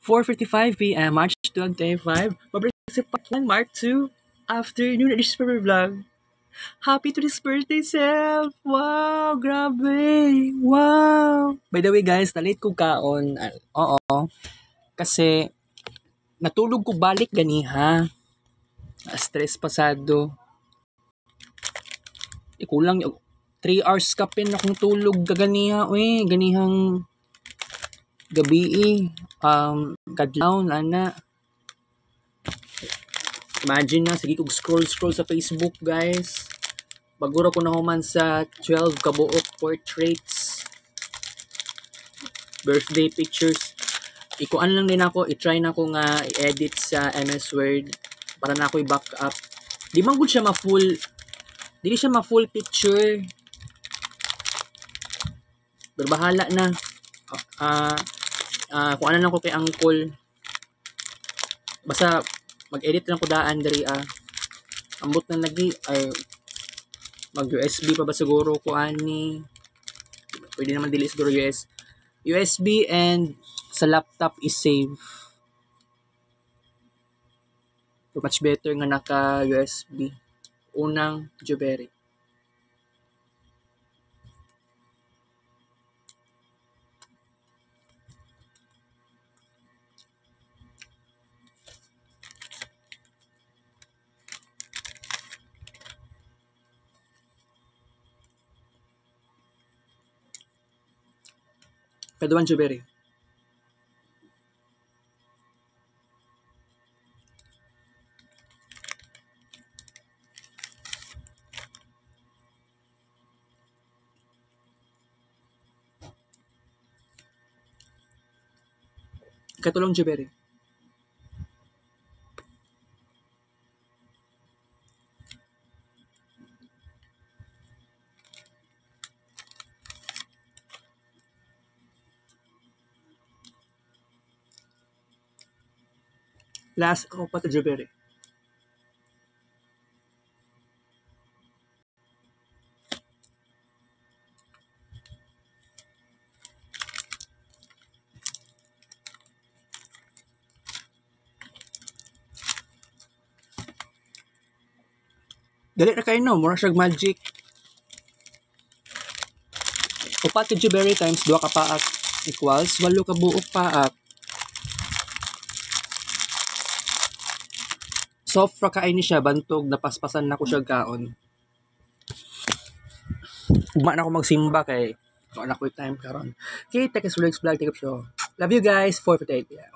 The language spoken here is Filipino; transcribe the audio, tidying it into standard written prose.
4:55 p.m. March 2025. Mabalik sa part 1, Mark 2. Afternoon edition for vlog. Happy to this birthday, Self! Wow! Grabe! Wow! By the way, guys, na-late ko kaon. Oo. Kasi, natulog ko balik ganiha. Stress pasado. Kulang 3 hours kapin akong tulog kaganiha. Uy, ganihang gabi kadlaw ana. Imagine na, sige kong scroll sa Facebook, guys. Bagura ko na human sa 12 kabuok portraits. Birthday pictures. Ikuan lang din ako, i-try na ko nga i-edit sa MS Word para na ako i-back up. Di man gud siya ma-full. Dili siya ma-full picture. Pero bahala na. Kung ano lang ko kay Uncle. Basta mag-edit lang ko daan dari ambot na lagi ay mag USB pa ba siguro ko ani. Pwede naman dili siguro USB and sa laptop is save. So much better nga naka USB. Unang Juberi. Kaduan Juberi. Katulong Juberi. Last ko pa to Juberi. Dali na kayo no, mura siyag magic. Upat ka Juberi times 2 ka paak equals 8 ka buok paak. Soft ra kaay ni siya, bantog, napaspasan na ko siya kaon. Ugma na ako magsimba kay wala ko time karon. Okay, take a vlog, take a show. Love you guys, 4:48 p.m.